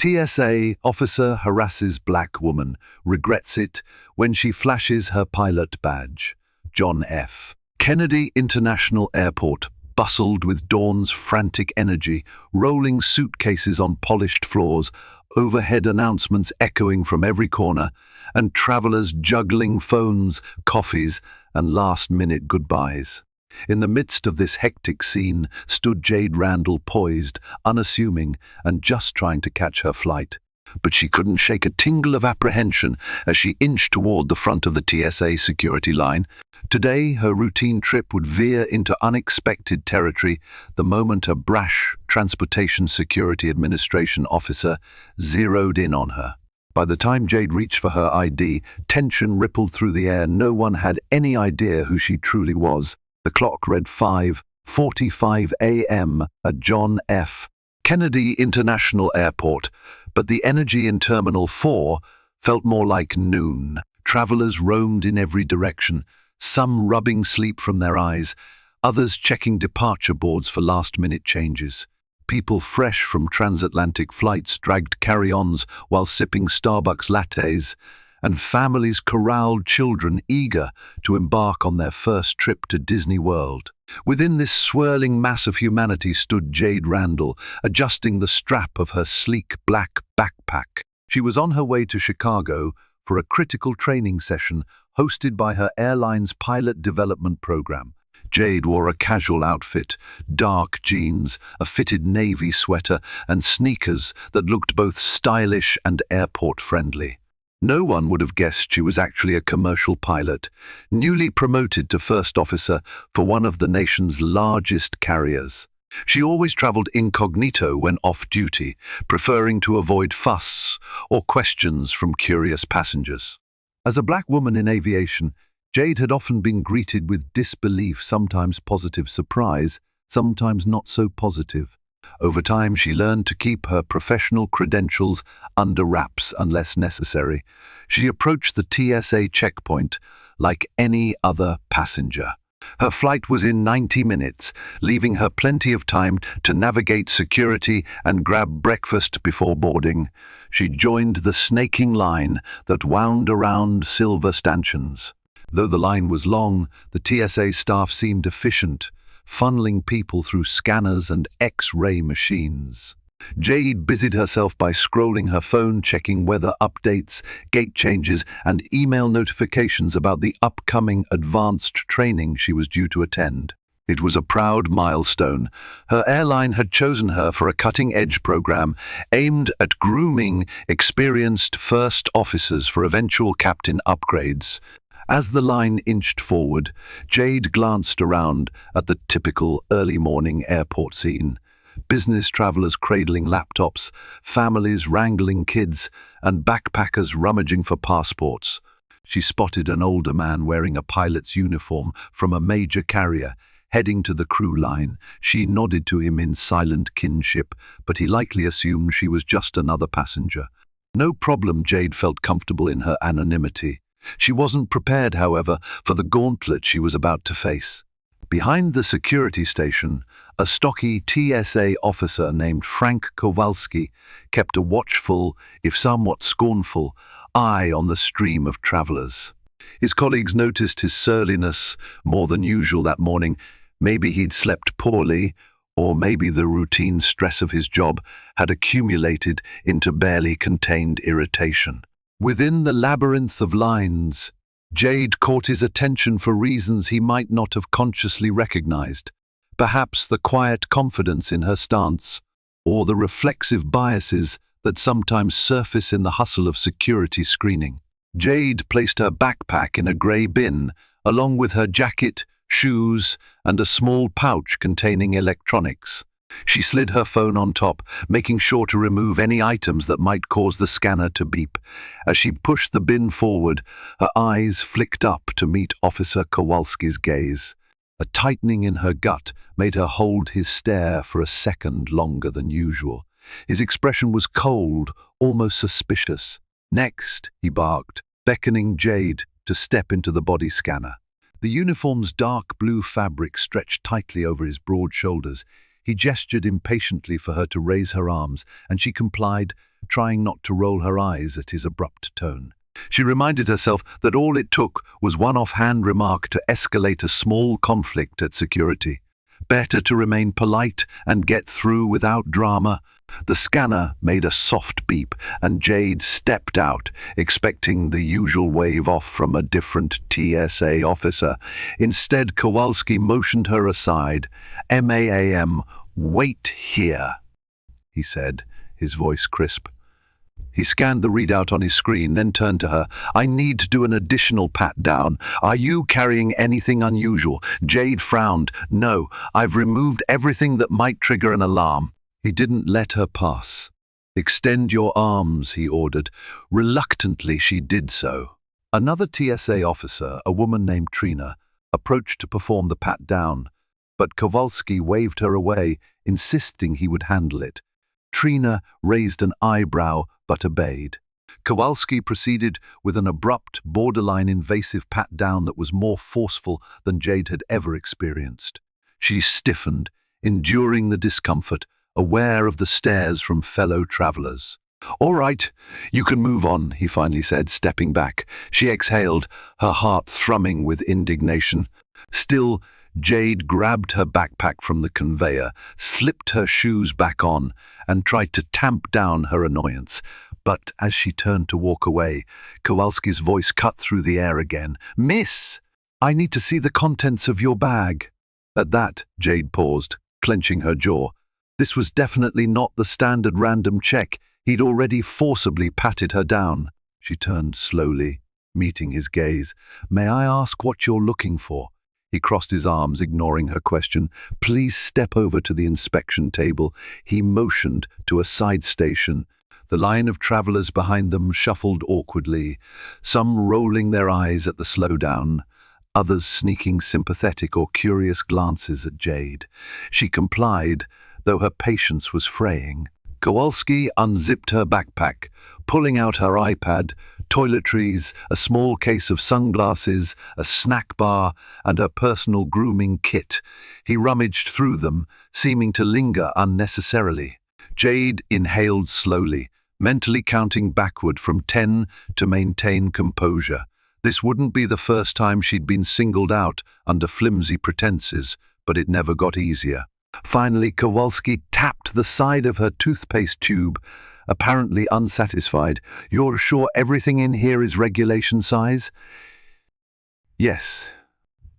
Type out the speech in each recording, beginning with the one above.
TSA officer harasses black woman, regrets it when she flashes her pilot badge. John F. Kennedy International Airport bustled with dawn's frantic energy, rolling suitcases on polished floors, overhead announcements echoing from every corner, and travelers juggling phones, coffees, and last-minute goodbyes. In the midst of this hectic scene stood Jade Randall, poised, unassuming, and just trying to catch her flight. But she couldn't shake a tingle of apprehension as she inched toward the front of the TSA security line. Today, her routine trip would veer into unexpected territory the moment a brash Transportation Security Administration officer zeroed in on her. By the time Jade reached for her ID, tension rippled through the air. No one had any idea who she truly was. The clock read 5:45 a.m. at John F. Kennedy International Airport, but the energy in Terminal 4 felt more like noon. Travelers roamed in every direction, some rubbing sleep from their eyes, others checking departure boards for last-minute changes. People fresh from transatlantic flights dragged carry-ons while sipping Starbucks lattes, and families corralled children eager to embark on their first trip to Disney World. Within this swirling mass of humanity stood Jade Randall, adjusting the strap of her sleek black backpack. She was on her way to Chicago for a critical training session hosted by her airline's pilot development program. Jade wore a casual outfit, dark jeans, a fitted navy sweater, and sneakers that looked both stylish and airport-friendly. No one would have guessed she was actually a commercial pilot, newly promoted to first officer for one of the nation's largest carriers. She always traveled incognito when off-duty, preferring to avoid fuss or questions from curious passengers. As a black woman in aviation, Jade had often been greeted with disbelief, sometimes positive surprise, sometimes not so positive. Over time, she learned to keep her professional credentials under wraps unless necessary. She approached the TSA checkpoint like any other passenger. Her flight was in 90 minutes, leaving her plenty of time to navigate security and grab breakfast before boarding. She joined the snaking line that wound around silver stanchions. Though the line was long, the TSA staff seemed efficient, funneling people through scanners and X-ray machines. Jade busied herself by scrolling her phone, checking weather updates, gate changes, and email notifications about the upcoming advanced training she was due to attend. It was a proud milestone. Her airline had chosen her for a cutting-edge program aimed at grooming experienced first officers for eventual captain upgrades. As the line inched forward, Jade glanced around at the typical early-morning airport scene. Business travelers cradling laptops, families wrangling kids, and backpackers rummaging for passports. She spotted an older man wearing a pilot's uniform from a major carrier, heading to the crew line. She nodded to him in silent kinship, but he likely assumed she was just another passenger. No problem, Jade felt comfortable in her anonymity. She wasn't prepared, however, for the gauntlet she was about to face. Behind the security station, a stocky TSA officer named Frank Kowalski kept a watchful, if somewhat scornful, eye on the stream of travelers. His colleagues noticed his surliness more than usual that morning. Maybe he'd slept poorly, or maybe the routine stress of his job had accumulated into barely contained irritation. Within the labyrinth of lines, Jade caught his attention for reasons he might not have consciously recognized. Perhaps the quiet confidence in her stance, or the reflexive biases that sometimes surface in the hustle of security screening. Jade placed her backpack in a grey bin, along with her jacket, shoes, and a small pouch containing electronics. She slid her phone on top, making sure to remove any items that might cause the scanner to beep. As she pushed the bin forward, her eyes flicked up to meet Officer Kowalski's gaze. A tightening in her gut made her hold his stare for a second longer than usual. His expression was cold, almost suspicious. "Next," he barked, beckoning Jade to step into the body scanner. The uniform's dark blue fabric stretched tightly over his broad shoulders. He gestured impatiently for her to raise her arms, and she complied, trying not to roll her eyes at his abrupt tone. She reminded herself that all it took was one offhand remark to escalate a small conflict at security. Better to remain polite and get through without drama. The scanner made a soft beep, and Jade stepped out, expecting the usual wave off from a different TSA officer. Instead, Kowalski motioned her aside. "MAAM, wait here," he said, his voice crisp. He scanned the readout on his screen, then turned to her. "I need to do an additional pat-down. Are you carrying anything unusual?" Jade frowned. "No, I've removed everything that might trigger an alarm." He didn't let her pass. "Extend your arms," he ordered. Reluctantly, she did so. Another TSA officer, a woman named Trina, approached to perform the pat-down, but Kowalski waved her away, insisting he would handle it. Trina raised an eyebrow, but obeyed. Kowalski proceeded with an abrupt, borderline invasive pat-down that was more forceful than Jade had ever experienced. She stiffened, enduring the discomfort, aware of the stares from fellow travelers. "All right, you can move on," he finally said, stepping back. She exhaled, her heart thrumming with indignation. Still, Jade grabbed her backpack from the conveyor, slipped her shoes back on, and tried to tamp down her annoyance. But as she turned to walk away, Kowalski's voice cut through the air again. "Miss, I need to see the contents of your bag." At that, Jade paused, clenching her jaw. This was definitely not the standard random check. He'd already forcibly patted her down. She turned slowly, meeting his gaze. "May I ask what you're looking for?" He crossed his arms, ignoring her question. "Please step over to the inspection table." He motioned to a side station. The line of travelers behind them shuffled awkwardly, some rolling their eyes at the slowdown, others sneaking sympathetic or curious glances at Jade. She complied, though her patience was fraying. Kowalski unzipped her backpack, pulling out her iPad, toiletries, a small case of sunglasses, a snack bar, and her personal grooming kit. He rummaged through them, seeming to linger unnecessarily. Jade inhaled slowly, mentally counting backward from 10 to maintain composure. This wouldn't be the first time she'd been singled out under flimsy pretenses, but it never got easier. Finally, Kowalski tapped the side of her toothpaste tube, apparently unsatisfied. "You're sure everything in here is regulation size?" "Yes.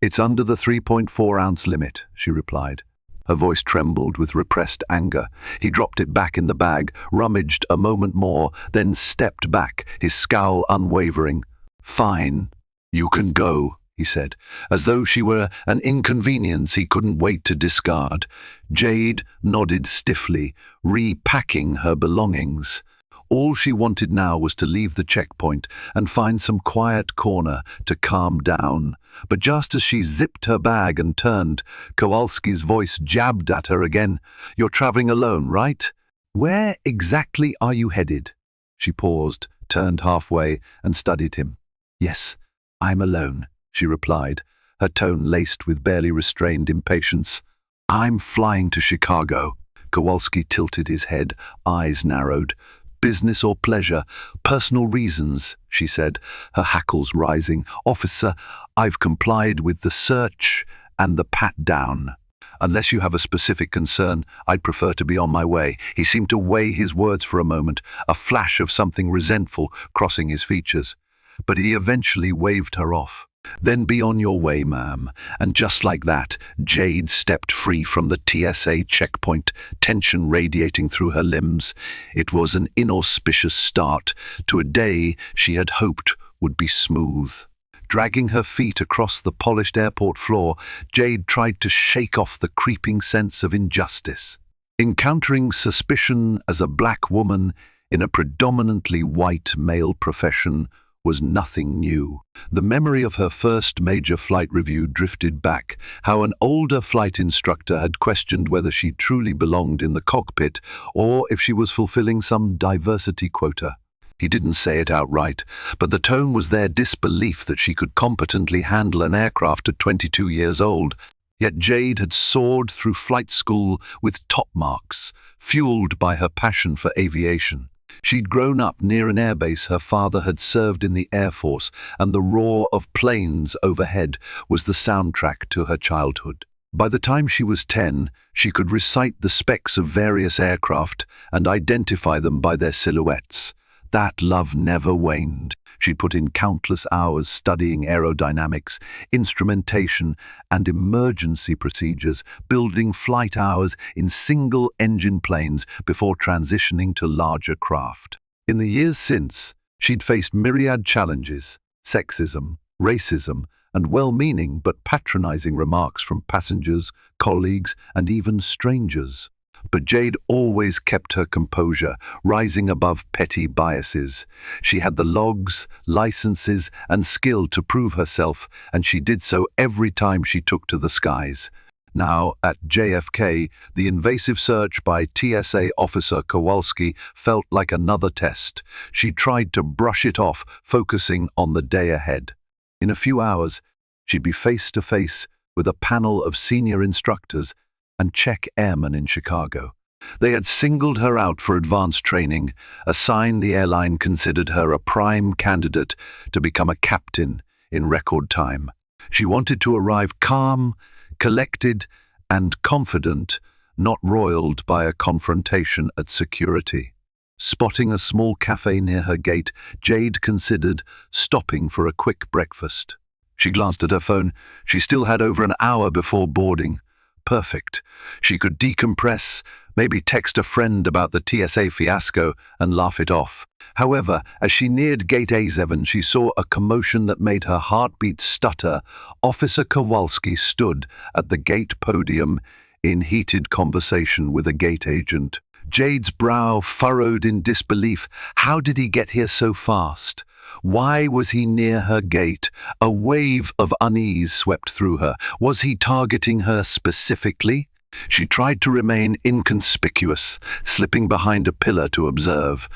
It's under the 3.4-ounce limit," she replied. Her voice trembled with repressed anger. He dropped it back in the bag, rummaged a moment more, then stepped back, his scowl unwavering. "Fine. You can go," he said, as though she were an inconvenience he couldn't wait to discard. Jade nodded stiffly, repacking her belongings. All she wanted now was to leave the checkpoint and find some quiet corner to calm down. But just as she zipped her bag and turned, Kowalski's voice jabbed at her again. "You're traveling alone, right? Where exactly are you headed?" She paused, turned halfway, and studied him. "Yes, I'm alone," she replied, her tone laced with barely restrained impatience. "I'm flying to Chicago." Kowalski tilted his head, eyes narrowed. "Business or pleasure?" "Personal reasons," she said, her hackles rising. "Officer, I've complied with the search and the pat-down. Unless you have a specific concern, I'd prefer to be on my way." He seemed to weigh his words for a moment, a flash of something resentful crossing his features. But he eventually waved her off. "Then be on your way, ma'am." And just like that, Jade stepped free from the TSA checkpoint, tension radiating through her limbs. It was an inauspicious start to a day she had hoped would be smooth. Dragging her feet across the polished airport floor, Jade tried to shake off the creeping sense of injustice. Encountering suspicion as a black woman in a predominantly white male profession was nothing new. The memory of her first major flight review drifted back, how an older flight instructor had questioned whether she truly belonged in the cockpit or if she was fulfilling some diversity quota. He didn't say it outright, but the tone was their disbelief that she could competently handle an aircraft at 22 years old. Yet Jade had soared through flight school with top marks, fueled by her passion for aviation. She'd grown up near an airbase her father had served in the Air Force, and the roar of planes overhead was the soundtrack to her childhood. By the time she was 10, she could recite the specs of various aircraft and identify them by their silhouettes. That love never waned. She'd put in countless hours studying aerodynamics, instrumentation, and emergency procedures, building flight hours in single-engine planes before transitioning to larger craft. In the years since, she'd faced myriad challenges: sexism, racism, and well-meaning but patronizing remarks from passengers, colleagues, and even strangers. But Jade always kept her composure, rising above petty biases. She had the logs, licenses, and skill to prove herself, and she did so every time she took to the skies. Now, at JFK, the invasive search by TSA officer Kowalski felt like another test. She tried to brush it off, focusing on the day ahead. In a few hours, she'd be face to face with a panel of senior instructors and check airmen in Chicago. They had singled her out for advanced training, a sign the airline considered her a prime candidate to become a captain in record time. She wanted to arrive calm, collected, and confident, not roiled by a confrontation at security. Spotting a small cafe near her gate, Jade considered stopping for a quick breakfast. She glanced at her phone. She still had over an hour before boarding. Perfect. She could decompress, maybe text a friend about the TSA fiasco and laugh it off. However, as she neared Gate A7, she saw a commotion that made her heartbeat stutter. Officer Kowalski stood at the gate podium in heated conversation with a gate agent. Jade's brow furrowed in disbelief. How did he get here so fast? Why was he near her gate? A wave of unease swept through her. Was he targeting her specifically? She tried to remain inconspicuous, slipping behind a pillar to observe.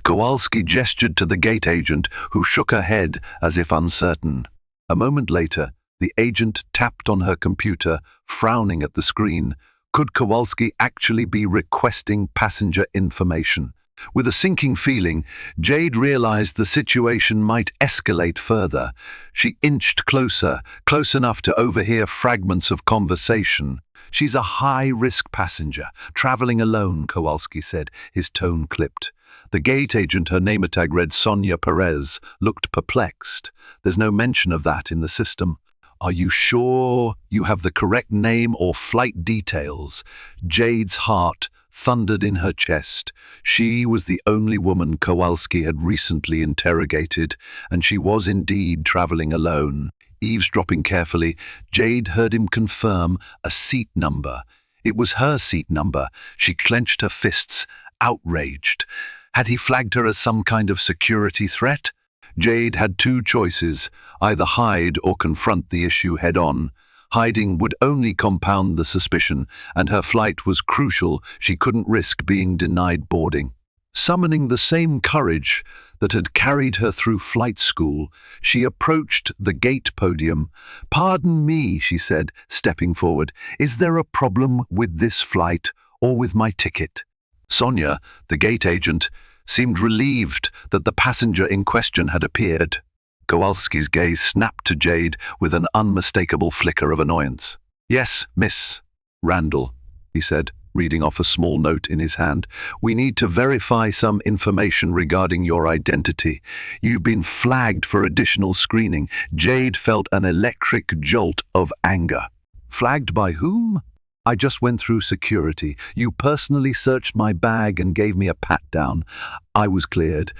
Kowalski gestured to the gate agent, who shook her head as if uncertain. A moment later, the agent tapped on her computer, frowning at the screen. Could Kowalski actually be requesting passenger information? With a sinking feeling, Jade realized the situation might escalate further. She inched closer, close enough to overhear fragments of conversation. "She's a high-risk passenger, traveling alone," Kowalski said, his tone clipped. The gate agent, her name tag read Sonia Perez, looked perplexed. "There's no mention of that in the system." "Are you sure you have the correct name or flight details?" Jade's heart thundered in her chest. She was the only woman Kowalski had recently interrogated, and she was indeed traveling alone. Eavesdropping carefully, Jade heard him confirm a seat number. It was her seat number. She clenched her fists, outraged. Had he flagged her as some kind of security threat? Jade had two choices: either hide or confront the issue head-on. Hiding would only compound the suspicion, and her flight was crucial. She couldn't risk being denied boarding. Summoning the same courage that had carried her through flight school, she approached the gate podium. "Pardon me," she said, stepping forward. "Is there a problem with this flight or with my ticket?" Sonia, the gate agent, seemed relieved that the passenger in question had appeared. Kowalski's gaze snapped to Jade with an unmistakable flicker of annoyance. "Yes, Miss Randall," he said, reading off a small note in his hand. "We need to verify some information regarding your identity. You've been flagged for additional screening." Jade felt an electric jolt of anger. "Flagged by whom?" "I just went through security. You personally searched my bag and gave me a pat-down. I was cleared."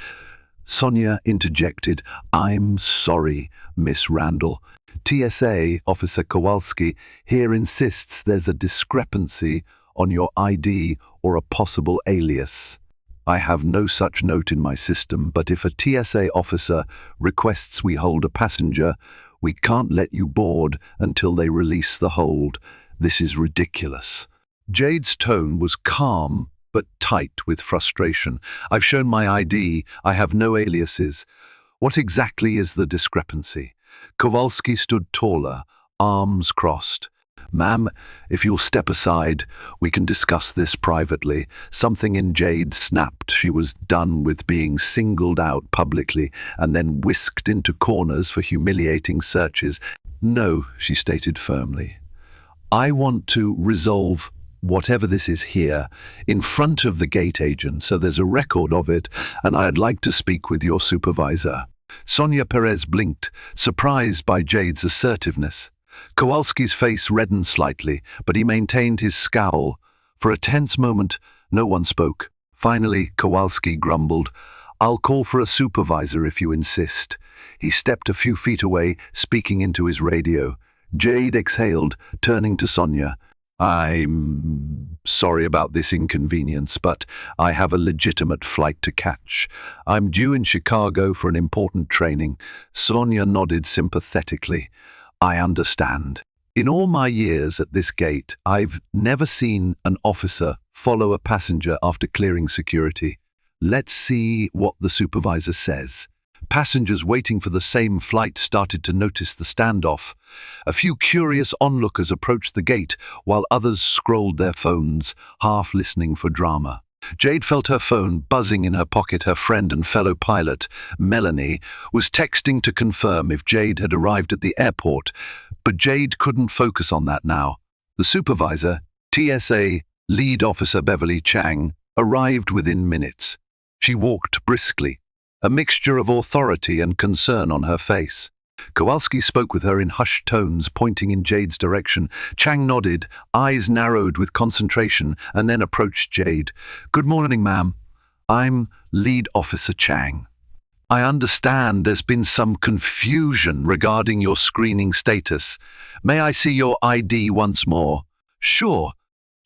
Sonia interjected. "I'm sorry, Miss Randall. TSA Officer Kowalski here insists there's a discrepancy on your ID or a possible alias. I have no such note in my system, but if a TSA officer requests we hold a passenger, we can't let you board until they release the hold. This is ridiculous." Jade's tone was calm, but tight with frustration. "I've shown my ID. I have no aliases. What exactly is the discrepancy?" Kowalski stood taller, arms crossed. Ma'am, if you'll step aside, we can discuss this privately. Something in Jade snapped. She was done with being singled out publicly and then whisked into corners for humiliating searches. No, she stated firmly. I want to resolve whatever this is here in front of the gate agent, so there's a record of it, and I'd like to speak with your supervisor. Sonia Perez blinked, surprised by Jade's assertiveness. Kowalski's face reddened slightly, but he maintained his scowl. For a tense moment, no one spoke. Finally, Kowalski grumbled, I'll call for a supervisor if you insist. He stepped a few feet away, speaking into his radio. Jade exhaled, turning to Sonia. I'm sorry about this inconvenience, but I have a legitimate flight to catch. I'm due in Chicago for an important training. Sonia nodded sympathetically. I understand. In all my years at this gate, I've never seen an officer follow a passenger after clearing security. Let's see what the supervisor says. Passengers waiting for the same flight started to notice the standoff. A few curious onlookers approached the gate, while others scrolled their phones, half listening for drama. Jade felt her phone buzzing in her pocket. Her friend and fellow pilot, Melanie, was texting to confirm if Jade had arrived at the airport, but Jade couldn't focus on that now. The supervisor, TSA Lead Officer Beverly Chang, arrived within minutes. She walked briskly, a mixture of authority and concern on her face. Kowalski spoke with her in hushed tones, pointing in Jade's direction. Chang nodded, eyes narrowed with concentration, and then approached Jade. Good morning, ma'am. I'm Lead Officer Chang. I understand there's been some confusion regarding your screening status. May I see your ID once more? Sure,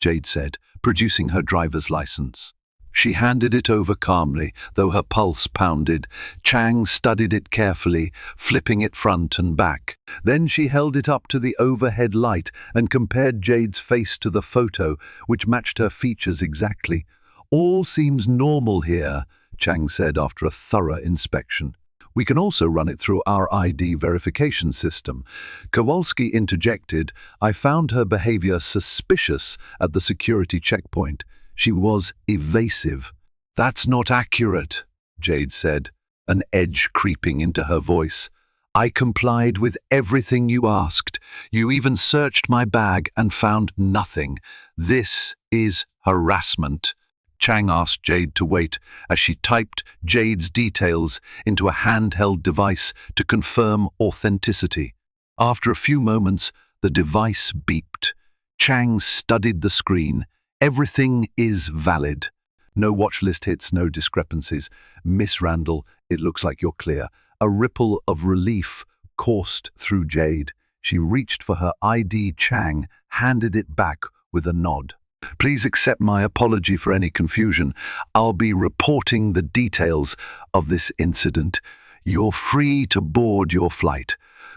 Jade said, producing her driver's license. She handed it over calmly, though her pulse pounded. Chang studied it carefully, flipping it front and back. Then she held it up to the overhead light and compared Jade's face to the photo, which matched her features exactly. All seems normal here, Chang said after a thorough inspection. We can also run it through our ID verification system. Kowalski interjected, I found her behavior suspicious at the security checkpoint. She was evasive. That's not accurate, Jade said, an edge creeping into her voice. I complied with everything you asked. You even searched my bag and found nothing. This is harassment. Chang asked Jade to wait as she typed Jade's details into a handheld device to confirm authenticity. After a few moments, the device beeped. Chang studied the screen. Everything is valid. No watch list hits, no discrepancies. Miss Randall, it looks like you're clear. A ripple of relief coursed through Jade. She reached for her ID. Chang handed it back with a nod. Please accept my apology for any confusion. I'll be reporting the details of this incident. You're free to board your flight.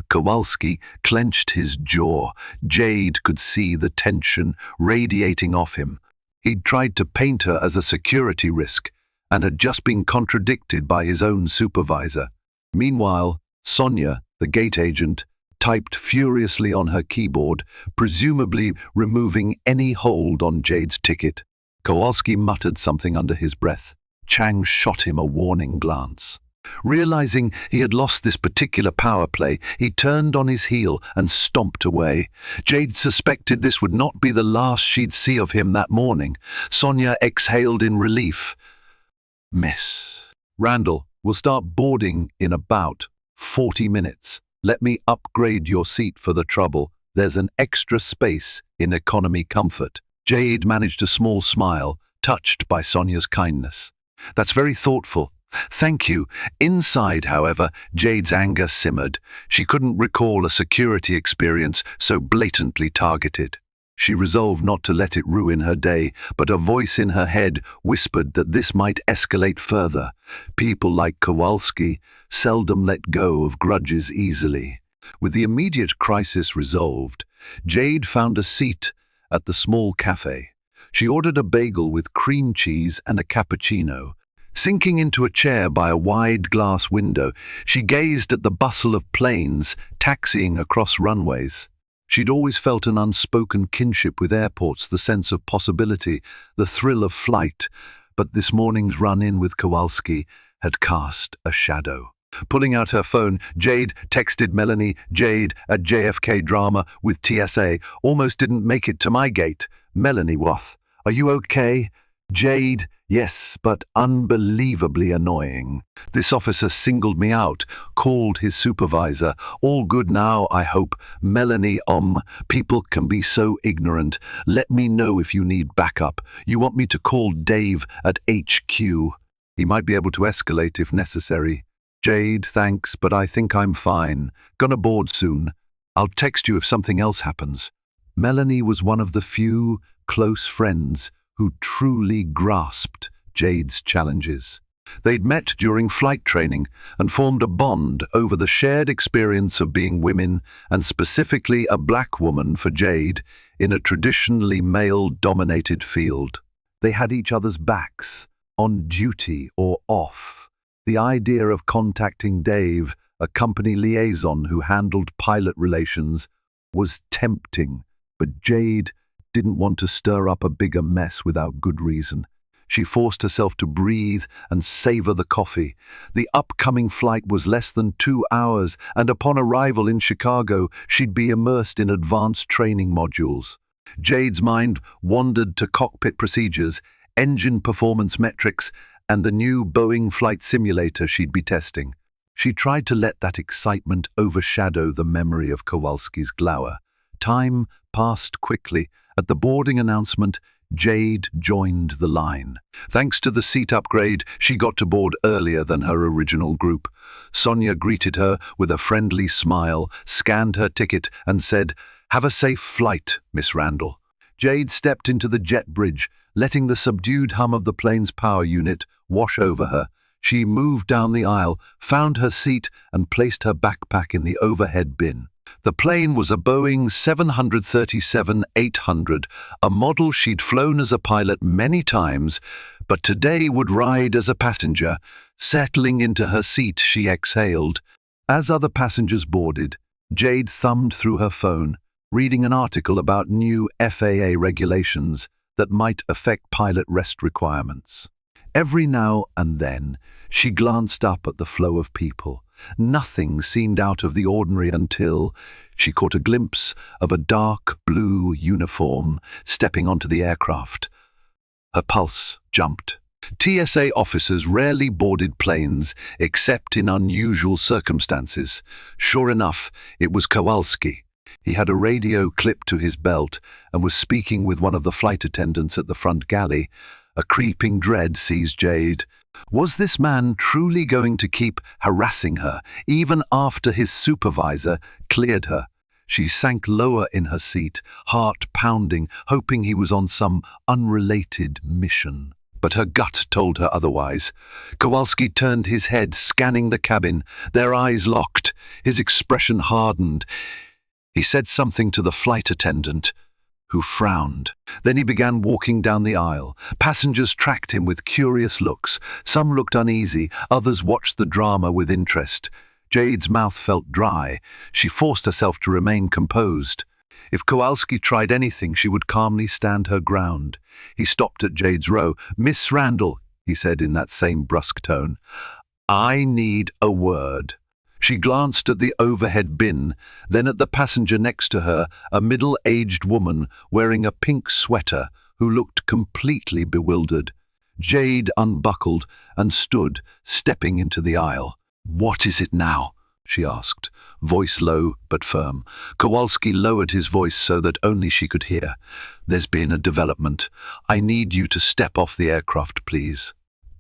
Kowalski clenched his jaw. Jade could see the tension radiating off him. He'd tried to paint her as a security risk and had just been contradicted by his own supervisor. Meanwhile, Sonia, the gate agent, typed furiously on her keyboard, presumably removing any hold on Jade's ticket. Kowalski muttered something under his breath. Chang shot him a warning glance. Realizing he had lost this particular power play, he turned on his heel and stomped away. Jade suspected this would not be the last she'd see of him that morning. Sonia exhaled in relief. Miss Randall, we'll start boarding in about 40 minutes. Let me upgrade your seat for the trouble. There's an extra space in economy comfort. Jade managed a small smile, touched by Sonia's kindness. That's very thoughtful. Thank you. Inside, however, Jade's anger simmered. She couldn't recall a security experience so blatantly targeted. She resolved not to let it ruin her day, but a voice in her head whispered that this might escalate further. People like Kowalski seldom let go of grudges easily. With the immediate crisis resolved, Jade found a seat at the small cafe. She ordered a bagel with cream cheese and a cappuccino. Sinking into a chair by a wide glass window, she gazed at the bustle of planes taxiing across runways. She'd always felt an unspoken kinship with airports, the sense of possibility, the thrill of flight, but this morning's run-in with Kowalski had cast a shadow. Pulling out her phone, Jade texted Melanie. Jade at JFK Drama with TSA. Almost didn't make it to my gate. Melanie Wath. Are you okay? Jade. Yes, but unbelievably annoying. This officer singled me out, called his supervisor. All good now, I hope. Melanie, people can be so ignorant. Let me know if you need backup. You want me to call Dave at HQ? He might be able to escalate if necessary. Jade, thanks, but I think I'm fine. Gonna board soon. I'll text you if something else happens. Melanie was one of the few close friends who truly grasped Jade's challenges. They'd met during flight training and formed a bond over the shared experience of being women, and specifically a black woman for Jade, in a traditionally male-dominated field. They had each other's backs, on duty or off. The idea of contacting Dave, a company liaison who handled pilot relations, was tempting, but Jade didn't want to stir up a bigger mess without good reason. She forced herself to breathe and savor the coffee. The upcoming flight was less than 2 hours, and upon arrival in Chicago, she'd be immersed in advanced training modules. Jade's mind wandered to cockpit procedures, engine performance metrics, and the new Boeing flight simulator she'd be testing. She tried to let that excitement overshadow the memory of Kowalski's glower. Time passed quickly. At the boarding announcement, Jade joined the line. Thanks to the seat upgrade, she got to board earlier than her original group. Sonia greeted her with a friendly smile, scanned her ticket, and said, "Have a safe flight, Miss Randall." Jade stepped into the jet bridge, letting the subdued hum of the plane's power unit wash over her. She moved down the aisle, found her seat, and placed her backpack in the overhead bin. The plane was a Boeing 737-800, a model she'd flown as a pilot many times, but today would ride as a passenger. Settling into her seat, she exhaled. As other passengers boarded, Jade thumbed through her phone, reading an article about new FAA regulations that might affect pilot rest requirements. Every now and then, she glanced up at the flow of people. Nothing seemed out of the ordinary until she caught a glimpse of a dark blue uniform stepping onto the aircraft. Her pulse jumped. TSA officers rarely boarded planes except in unusual circumstances. Sure enough, it was Kowalski. He had a radio clipped to his belt and was speaking with one of the flight attendants at the front galley. A creeping dread seized Jade. Was this man truly going to keep harassing her, even after his supervisor cleared her? She sank lower in her seat, heart pounding, hoping he was on some unrelated mission. But her gut told her otherwise. Kowalski turned his head, scanning the cabin. Their eyes locked. His expression hardened. He said something to the flight attendant, who frowned. Then he began walking down the aisle. Passengers tracked him with curious looks. Some looked uneasy, others watched the drama with interest. Jade's mouth felt dry. She forced herself to remain composed. If Kowalski tried anything, she would calmly stand her ground. He stopped at Jade's row. "Miss Randall," he said in that same brusque tone, "I need a word." She glanced at the overhead bin, then at the passenger next to her, a middle-aged woman wearing a pink sweater who looked completely bewildered. Jade unbuckled and stood, stepping into the aisle. "What is it now?" she asked, voice low but firm. Kowalski lowered his voice so that only she could hear. "There's been a development. I need you to step off the aircraft, please."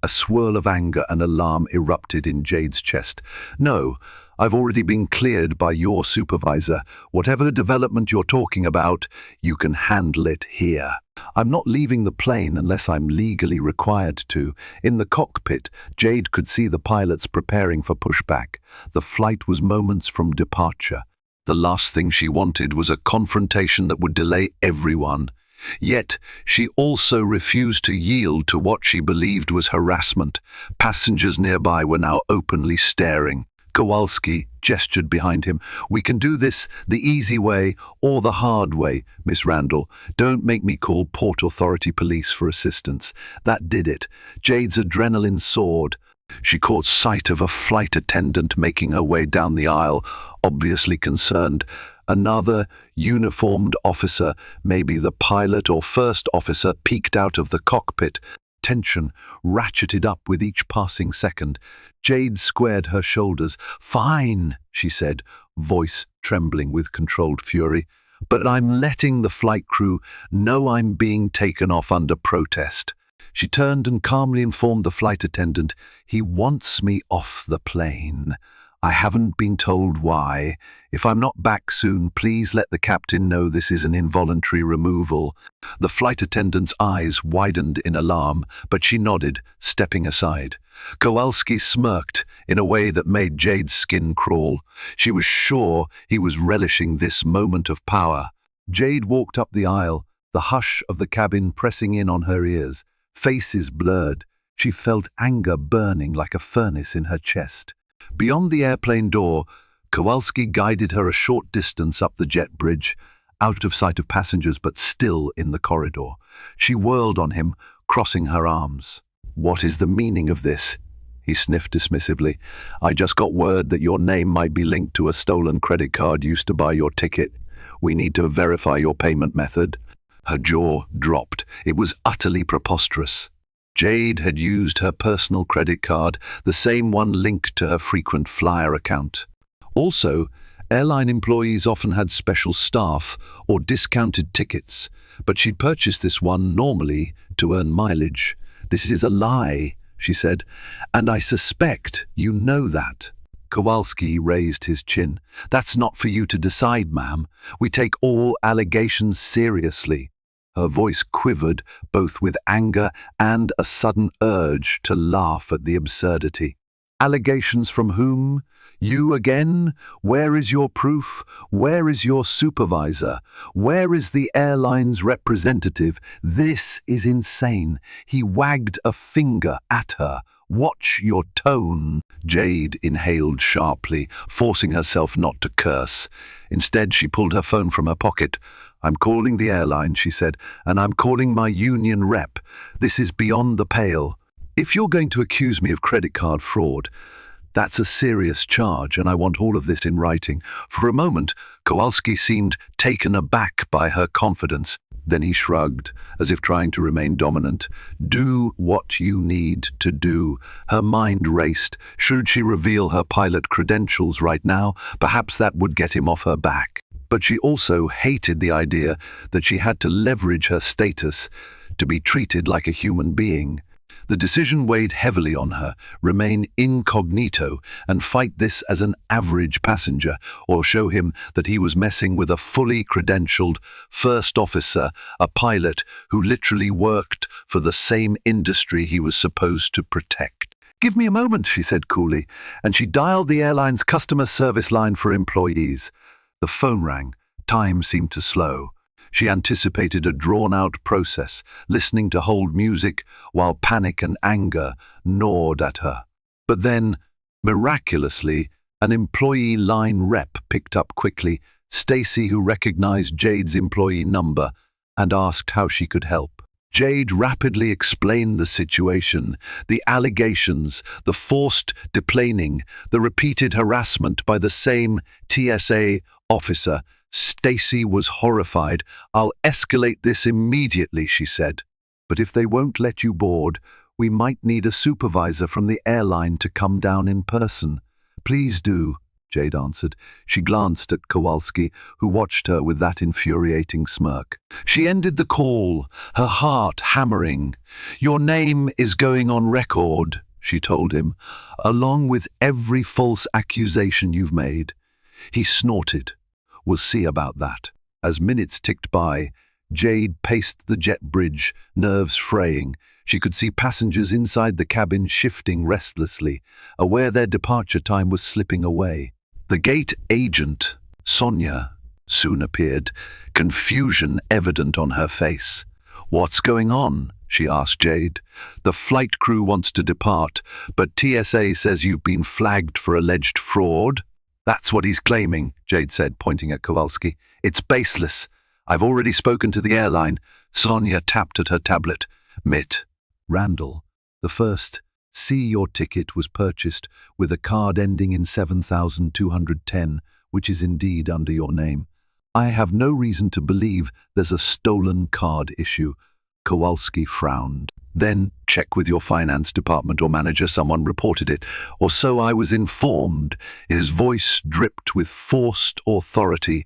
A swirl of anger and alarm erupted in Jade's chest. "No, I've already been cleared by your supervisor. Whatever development you're talking about, you can handle it here. I'm not leaving the plane unless I'm legally required to." In the cockpit, Jade could see the pilots preparing for pushback. The flight was moments from departure. The last thing she wanted was a confrontation that would delay everyone. Yet, she also refused to yield to what she believed was harassment. Passengers nearby were now openly staring. Kowalski gestured behind him. "We can do this the easy way or the hard way, Miss Randall. Don't make me call Port Authority police for assistance." That did it. Jade's adrenaline soared. She caught sight of a flight attendant making her way down the aisle, obviously concerned. Another uniformed officer, maybe the pilot or first officer, peeked out of the cockpit. Tension ratcheted up with each passing second. Jade squared her shoulders. "Fine," she said, voice trembling with controlled fury. "But I'm letting the flight crew know I'm being taken off under protest." She turned and calmly informed the flight attendant, "He wants me off the plane. I haven't been told why. If I'm not back soon, please let the captain know this is an involuntary removal." The flight attendant's eyes widened in alarm, but she nodded, stepping aside. Kowalski smirked in a way that made Jade's skin crawl. She was sure he was relishing this moment of power. Jade walked up the aisle, the hush of the cabin pressing in on her ears. Faces blurred. She felt anger burning like a furnace in her chest. Beyond the airplane door, Kowalski guided her a short distance up the jet bridge, out of sight of passengers but still in the corridor. She whirled on him, crossing her arms. "What is the meaning of this?" He sniffed dismissively. "I just got word that your name might be linked to a stolen credit card used to buy your ticket. We need to verify your payment method." Her jaw dropped. It was utterly preposterous. Jade had used her personal credit card, the same one linked to her frequent flyer account. Also, airline employees often had special staff or discounted tickets, but she'd purchased this one normally to earn mileage. "This is a lie," she said, "and I suspect you know that." Kowalski raised his chin. "That's not for you to decide, ma'am. We take all allegations seriously." Her voice quivered, both with anger and a sudden urge to laugh at the absurdity. "Allegations from whom? You again? Where is your proof? Where is your supervisor? Where is the airline's representative? This is insane." He wagged a finger at her. "Watch your tone." Jade inhaled sharply, forcing herself not to curse. Instead, she pulled her phone from her pocket. "I'm calling the airline," she said, "and I'm calling my union rep. This is beyond the pale. If you're going to accuse me of credit card fraud, that's a serious charge, and I want all of this in writing." For a moment, Kowalski seemed taken aback by her confidence. Then he shrugged, as if trying to remain dominant. "Do what you need to do." Her mind raced. Should she reveal her pilot credentials right now? Perhaps that would get him off her back. But she also hated the idea that she had to leverage her status to be treated like a human being. The decision weighed heavily on her: remain incognito and fight this as an average passenger, or show him that he was messing with a fully credentialed first officer, a pilot who literally worked for the same industry he was supposed to protect. "Give me a moment," she said coolly, and she dialed the airline's customer service line for employees. The phone rang. Time seemed to slow. She anticipated a drawn-out process, listening to hold music while panic and anger gnawed at her. But then, miraculously, an employee line rep picked up quickly, Stacy, who recognized Jade's employee number, and asked how she could help. Jade rapidly explained the situation, the allegations, the forced deplaning, the repeated harassment by the same TSA officer. Stacy was horrified. "I'll escalate this immediately," she said. "But if they won't let you board, we might need a supervisor from the airline to come down in person." "Please do," Jade answered. She glanced at Kowalski, who watched her with that infuriating smirk. She ended the call, her heart hammering. "Your name is going on record," she told him, "along with every false accusation you've made." He snorted. "We'll see about that." As minutes ticked by, Jade paced the jet bridge, nerves fraying. She could see passengers inside the cabin shifting restlessly, aware their departure time was slipping away. The gate agent, Sonia, soon appeared, confusion evident on her face. "What's going on?" she asked Jade. The flight crew wants to depart, but TSA says you've been flagged for alleged fraud. That's what he's claiming, Jade said, pointing at Kowalski. It's baseless. I've already spoken to the airline. Sonia tapped at her tablet. Mitt. Randall. The first. See your ticket was purchased with a card ending in 7210, which is indeed under your name. I have no reason to believe there's a stolen card issue. Kowalski frowned. Then check with your finance department or manager. Someone reported it, or so I was informed. His voice dripped with forced authority.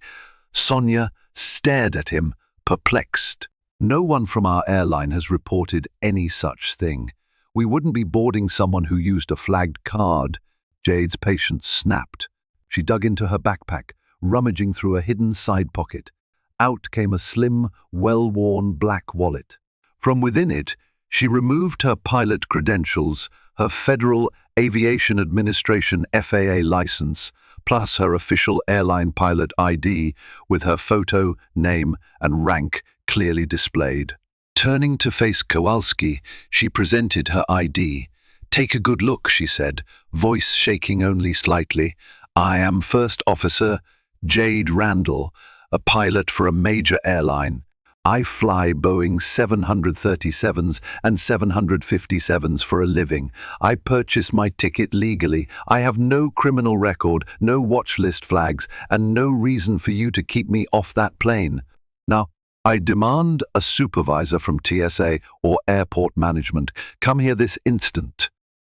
Sonia stared at him, perplexed. No one from our airline has reported any such thing. We wouldn't be boarding someone who used a flagged card. Jade's patience snapped. She dug into her backpack, rummaging through a hidden side pocket. Out came a slim, well-worn black wallet. From within it, she removed her pilot credentials, her Federal Aviation Administration FAA license, plus her official airline pilot ID with her photo, name, and rank clearly displayed. Turning to face Kowalski, she presented her ID. Take a good look, she said, voice shaking only slightly. I am First Officer Jade Randall, a pilot for a major airline. I fly Boeing 737s and 757s for a living. I purchase my ticket legally. I have no criminal record, no watch list flags, and no reason for you to keep me off that plane. Now, I demand a supervisor from TSA or airport management. Come here this instant.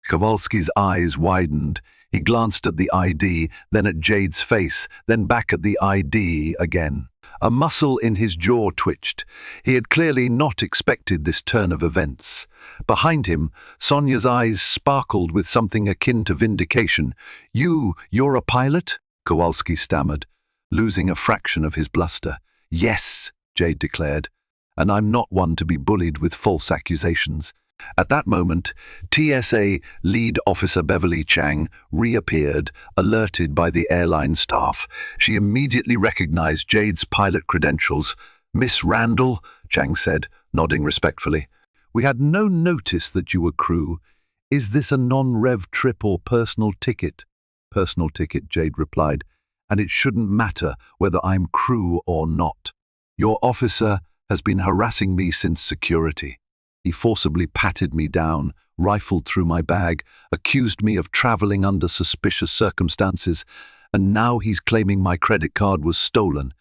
Kowalski's eyes widened. He glanced at the ID, then at Jade's face, then back at the ID again. A muscle in his jaw twitched. He had clearly not expected this turn of events. Behind him, Sonia's eyes sparkled with something akin to vindication. You're a pilot? Kowalski stammered, losing a fraction of his bluster. Yes, Jade declared, and I'm not one to be bullied with false accusations. At that moment, TSA Lead Officer Beverly Chang reappeared, alerted by the airline staff. She immediately recognized Jade's pilot credentials. Miss Randall, Chang said, nodding respectfully. We had no notice that you were crew. Is this a non-rev trip or personal ticket? Personal ticket, Jade replied, and it shouldn't matter whether I'm crew or not. Your officer has been harassing me since security. He forcibly patted me down, rifled through my bag, accused me of traveling under suspicious circumstances, and now he's claiming my credit card was stolen.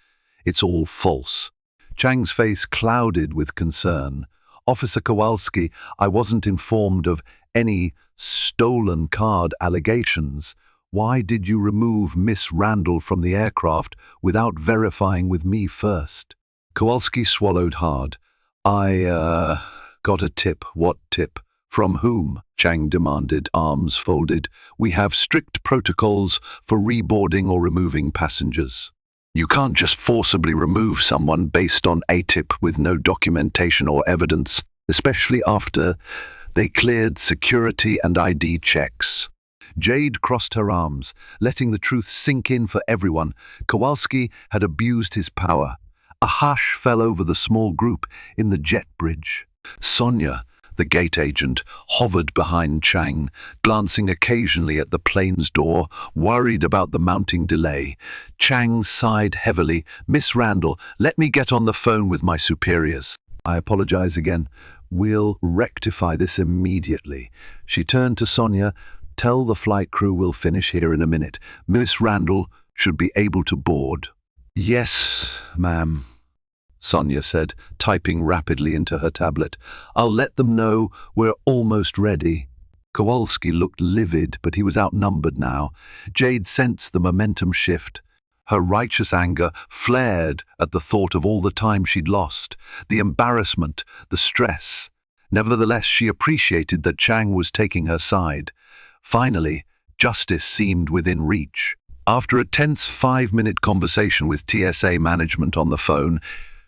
It's all false. Chang's face clouded with concern. Officer Kowalski, I wasn't informed of any stolen card allegations. Why did you remove Miss Randall from the aircraft without verifying with me first? Kowalski swallowed hard. I got a tip. What tip? From whom? Chang demanded, arms folded. We have strict protocols for reboarding or removing passengers. You can't just forcibly remove someone based on a tip with no documentation or evidence, especially after they cleared security and ID checks. Jade crossed her arms, letting the truth sink in for everyone. Kowalski had abused his power. A hush fell over the small group in the jet bridge. Sonia, the gate agent, hovered behind Chang, glancing occasionally at the plane's door, worried about the mounting delay. Chang sighed heavily. Miss Randall, let me get on the phone with my superiors. I apologize again. We'll rectify this immediately. She turned to Sonia. Tell the flight crew we'll finish here in a minute. Miss Randall should be able to board. Yes, ma'am, Sonia said, typing rapidly into her tablet. I'll let them know we're almost ready. Kowalski looked livid, but he was outnumbered now. Jade sensed the momentum shift. Her righteous anger flared at the thought of all the time she'd lost, the embarrassment, the stress. Nevertheless, she appreciated that Chang was taking her side. Finally, justice seemed within reach. After a tense 5-minute conversation with TSA management on the phone,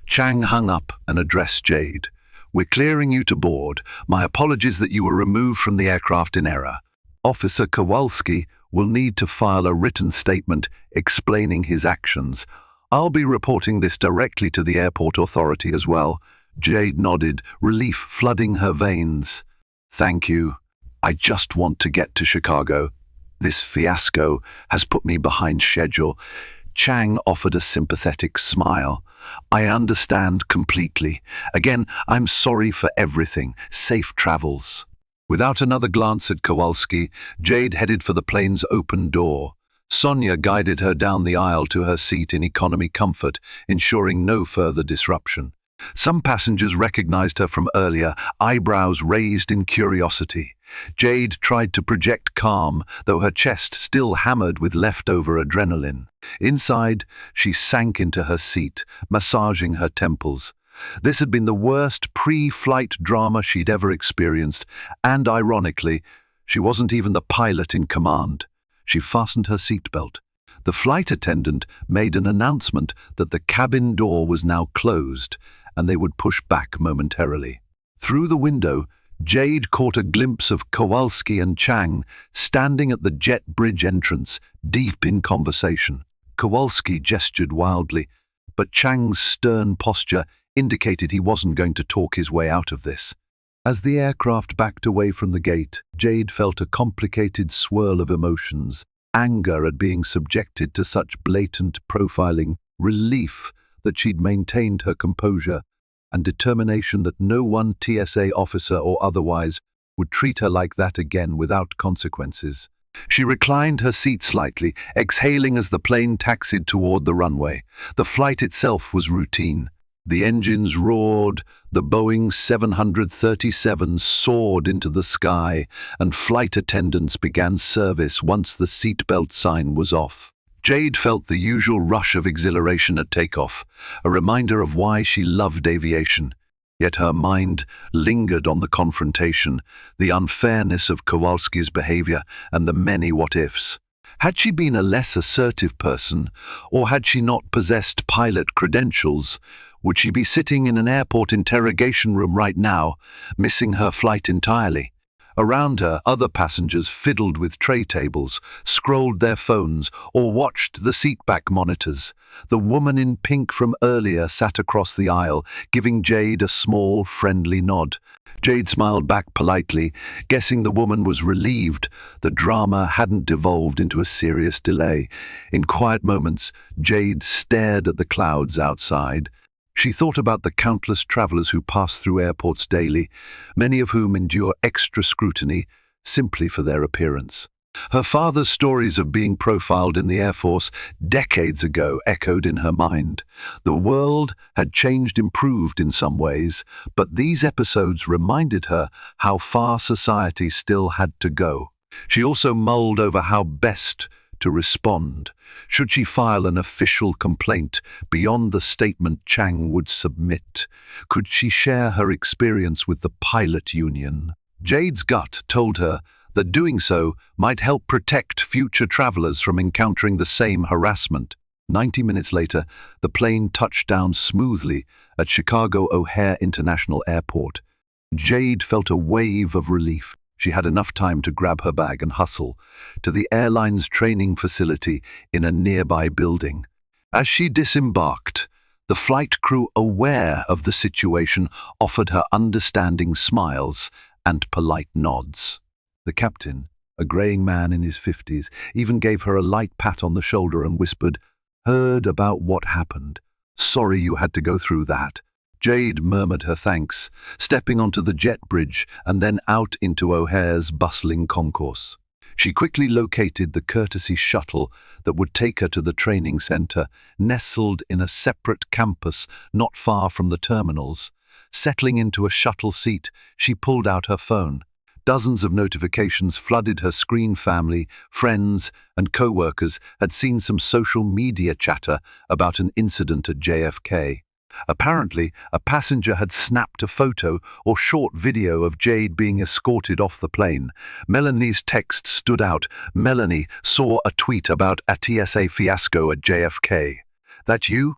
Chang hung up and addressed Jade. We're clearing you to board. My apologies that you were removed from the aircraft in error. Officer Kowalski will need to file a written statement explaining his actions. I'll be reporting this directly to the airport authority as well. Jade nodded, relief flooding her veins. Thank you. I just want to get to Chicago. This fiasco has put me behind schedule. Chang offered a sympathetic smile. I understand completely. Again, I'm sorry for everything. Safe travels. Without another glance at Kowalski, Jade headed for the plane's open door. Sonia guided her down the aisle to her seat in economy comfort, ensuring no further disruption. Some passengers recognized her from earlier, eyebrows raised in curiosity. Jade tried to project calm, though her chest still hammered with leftover adrenaline. Inside, she sank into her seat, massaging her temples. This had been the worst pre-flight drama she'd ever experienced, and ironically, she wasn't even the pilot in command. She fastened her seatbelt. The flight attendant made an announcement that the cabin door was now closed, and they would push back momentarily. Through the window, Jade caught a glimpse of Kowalski and Chang standing at the jet bridge entrance, deep in conversation. Kowalski gestured wildly, but Chang's stern posture indicated he wasn't going to talk his way out of this. As the aircraft backed away from the gate, Jade felt a complicated swirl of emotions: anger at being subjected to such blatant profiling, relief that she'd maintained her composure, and determination that no one TSA officer or otherwise would treat her like that again without consequences. She reclined her seat slightly, exhaling as the plane taxied toward the runway. The flight itself was routine. The engines roared, the Boeing 737 soared into the sky, and flight attendants began service once the seatbelt sign was off. Jade felt the usual rush of exhilaration at takeoff, a reminder of why she loved aviation. Yet her mind lingered on the confrontation, the unfairness of Kowalski's behavior, and the many what-ifs. Had she been a less assertive person, or had she not possessed pilot credentials, would she be sitting in an airport interrogation room right now, missing her flight entirely? Around her, other passengers fiddled with tray tables, scrolled their phones, or watched the seatback monitors. The woman in pink from earlier sat across the aisle, giving Jade a small, friendly nod. Jade smiled back politely, guessing the woman was relieved the drama hadn't devolved into a serious delay. In quiet moments, Jade stared at the clouds outside. She thought about the countless travelers who pass through airports daily, many of whom endure extra scrutiny simply for their appearance. Her father's stories of being profiled in the Air Force decades ago echoed in her mind. The world had changed, improved in some ways, but these episodes reminded her how far society still had to go. She also mulled over how best to respond. Should she file an official complaint beyond the statement Chang would submit? Could she share her experience with the pilot union? Jade's gut told her that doing so might help protect future travelers from encountering the same harassment. 90 minutes later, the plane touched down smoothly at Chicago O'Hare International Airport. Jade felt a wave of relief. She had enough time to grab her bag and hustle to the airline's training facility in a nearby building. As she disembarked, the flight crew, aware of the situation, offered her understanding smiles and polite nods. The captain, a graying man in his 50s, even gave her a light pat on the shoulder and whispered, "Heard about what happened. Sorry you had to go through that." Jade murmured her thanks, stepping onto the jet bridge and then out into O'Hare's bustling concourse. She quickly located the courtesy shuttle that would take her to the training center, nestled in a separate campus not far from the terminals. Settling into a shuttle seat, she pulled out her phone. Dozens of notifications flooded her screen. Family, friends, and co-workers had seen some social media chatter about an incident at JFK. Apparently, a passenger had snapped a photo or short video of Jade being escorted off the plane. Melanie's text stood out. Melanie saw a tweet about a TSA fiasco at JFK. "That you?"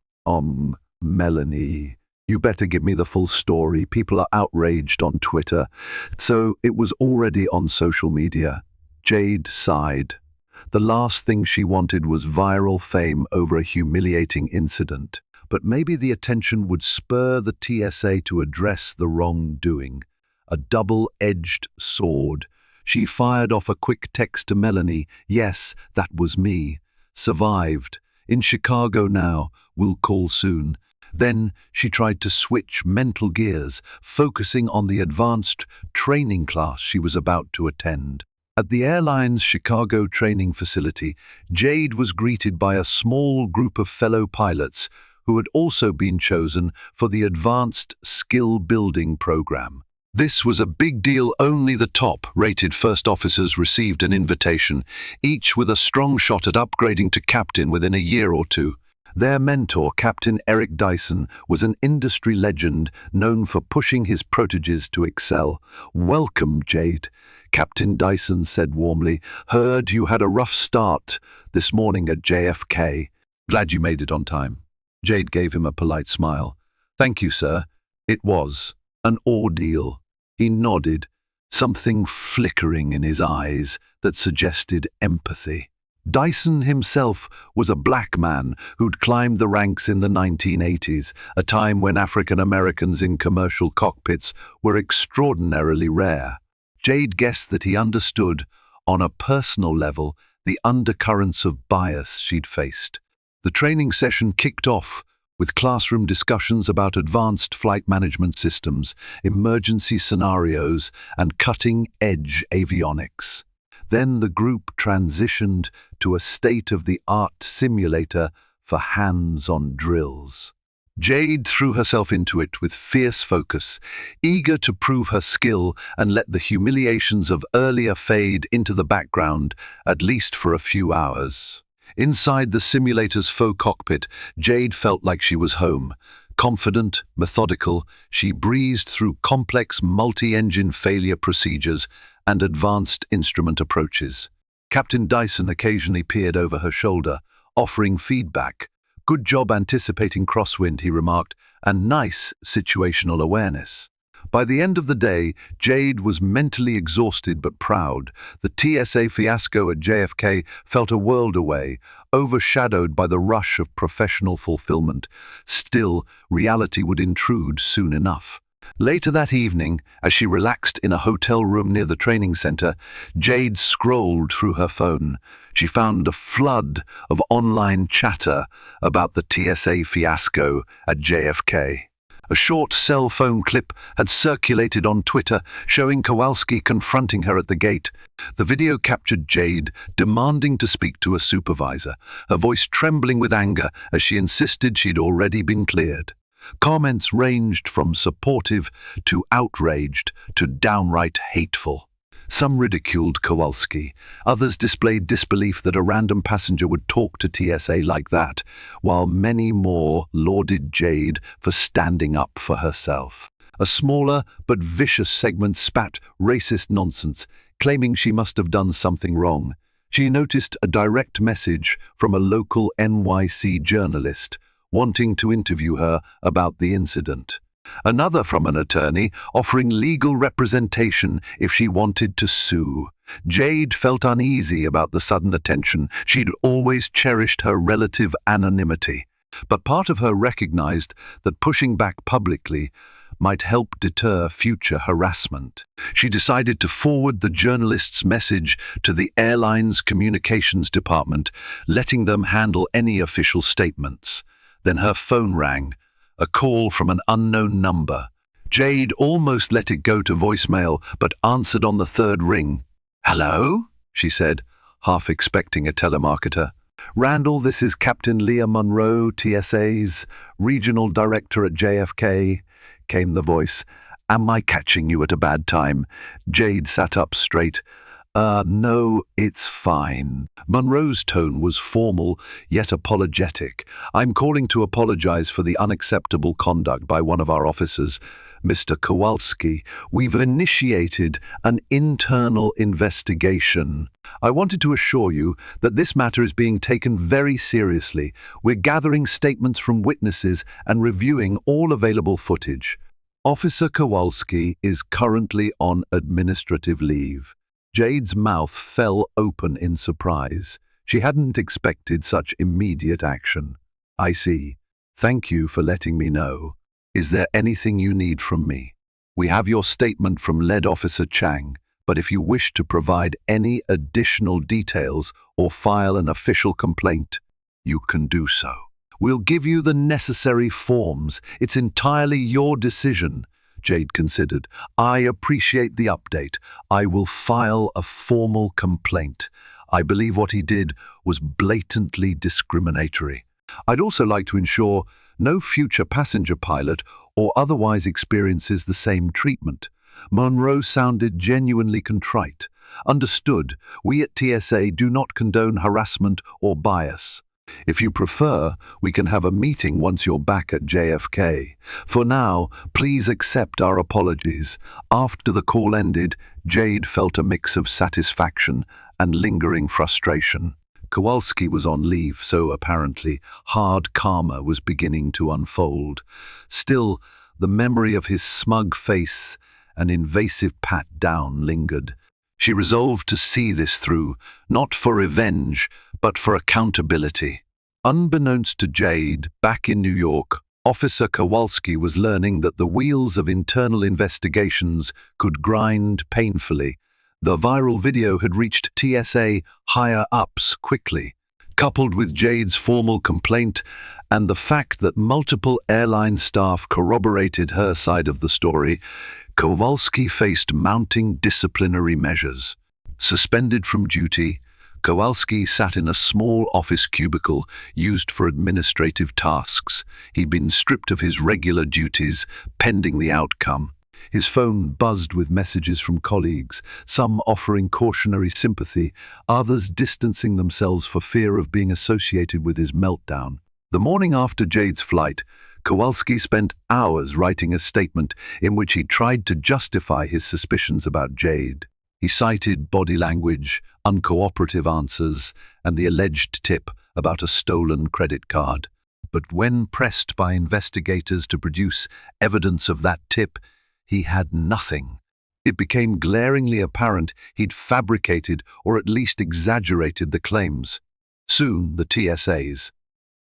Melanie. "You better give me the full story. People are outraged on Twitter." So it was already on social media. Jade sighed. The last thing she wanted was viral fame over a humiliating incident. but maybe the attention would spur the TSA to address the wrongdoing. A double-edged sword. She fired off a quick text to Melanie. Yes, that was me. Survived. In Chicago now. Will call soon. Then she tried to switch mental gears, focusing on the advanced training class she was about to attend. At the airline's Chicago training facility, Jade was greeted by a small group of fellow pilots who had also been chosen for the Advanced Skill Building program. This was a big deal. Only the top-rated first officers received an invitation, each with a strong shot at upgrading to captain within a year or two. Their mentor, Captain Eric Dyson, was an industry legend known for pushing his proteges to excel. "Welcome, Jade," Captain Dyson said warmly. "Heard you had a rough start this morning at JFK. Glad you made it on time." Jade gave him a polite smile. "Thank you, sir. It was an ordeal." He nodded, something flickering in his eyes that suggested empathy. Dyson himself was a black man who'd climbed the ranks in the 1980s, a time when African Americans in commercial cockpits were extraordinarily rare. Jade guessed that he understood, on a personal level, the undercurrents of bias she'd faced. The training session kicked off with classroom discussions about advanced flight management systems, emergency scenarios, and cutting-edge avionics. Then the group transitioned to a state-of-the-art simulator for hands-on drills. Jade threw herself into it with fierce focus, eager to prove her skill and let the humiliations of earlier fade into the background, at least for a few hours. Inside the simulator's faux cockpit, Jade felt like she was home. Confident, methodical, she breezed through complex multi-engine failure procedures and advanced instrument approaches. Captain Dyson occasionally peered over her shoulder, offering feedback. "Good job anticipating crosswind," he remarked, "and nice situational awareness." By the end of the day, Jade was mentally exhausted but proud. The TSA fiasco at JFK felt a world away, overshadowed by the rush of professional fulfillment. Still, reality would intrude soon enough. Later that evening, as she relaxed in a hotel room near the training center, Jade scrolled through her phone. She found a flood of online chatter about the TSA fiasco at JFK. A short cell phone clip had circulated on Twitter, showing Kowalski confronting her at the gate. The video captured Jade demanding to speak to a supervisor, her voice trembling with anger as she insisted she'd already been cleared. Comments ranged from supportive to outraged to downright hateful. Some ridiculed Kowalski. Others displayed disbelief that a random passenger would talk to TSA like that, while many more lauded Jade for standing up for herself. A smaller but vicious segment spat racist nonsense, claiming she must have done something wrong. She noticed a direct message from a local NYC journalist wanting to interview her about the incident. Another from an attorney offering legal representation if she wanted to sue. Jade felt uneasy about the sudden attention. She'd always cherished her relative anonymity, but part of her recognized that pushing back publicly might help deter future harassment. She decided to forward the journalist's message to the airline's communications department, letting them handle any official statements. Then her phone rang. A call from an unknown number. Jade almost let it go to voicemail, but answered on the third ring. "Hello?" she said, half expecting a telemarketer. "Randall, this is Captain Leah Monroe, TSA's regional director at JFK," came the voice. "Am I catching you at a bad time?" Jade sat up straight. No, it's fine." Monroe's tone was formal, yet apologetic. "I'm calling to apologize for the unacceptable conduct by one of our officers, Mr. Kowalski. We've initiated an internal investigation. I wanted to assure you that this matter is being taken very seriously. We're gathering statements from witnesses and reviewing all available footage. Officer Kowalski is currently on administrative leave." Jade's mouth fell open in surprise. She hadn't expected such immediate action. "I see. Thank you for letting me know. Is there anything you need from me? We have your statement from Lead Officer Chang, but if you wish to provide any additional details or file an official complaint, you can do so. We'll give you the necessary forms. It's entirely your decision, Jade considered. I appreciate the update. I will file a formal complaint. I believe what he did was blatantly discriminatory. I'd also like to ensure no future passenger pilot or otherwise experiences the same treatment. Monroe sounded genuinely contrite. Understood, we at TSA do not condone harassment or bias. If you prefer, we can have a meeting once you're back at JFK. For now, please accept our apologies. After the call ended, Jade felt a mix of satisfaction and lingering frustration. Kowalski was on leave, so apparently hard karma was beginning to unfold. Still, the memory of his smug face and invasive pat-down lingered. She resolved to see this through, not for revenge, but for accountability. Unbeknownst to Jade, back in New York, Officer Kowalski was learning that the wheels of internal investigations could grind painfully. The viral video had reached TSA higher-ups quickly. Coupled with Jade's formal complaint and the fact that multiple airline staff corroborated her side of the story, Kowalski faced mounting disciplinary measures. Suspended from duty, Kowalski sat in a small office cubicle used for administrative tasks. He'd been stripped of his regular duties, pending the outcome. His phone buzzed with messages from colleagues, some offering cautionary sympathy, others distancing themselves for fear of being associated with his meltdown. The morning after Jade's flight, Kowalski spent hours writing a statement in which he tried to justify his suspicions about Jade. He cited body language, uncooperative answers, and the alleged tip about a stolen credit card. But when pressed by investigators to produce evidence of that tip, he had nothing. It became glaringly apparent he'd fabricated or at least exaggerated the claims. Soon, the TSA's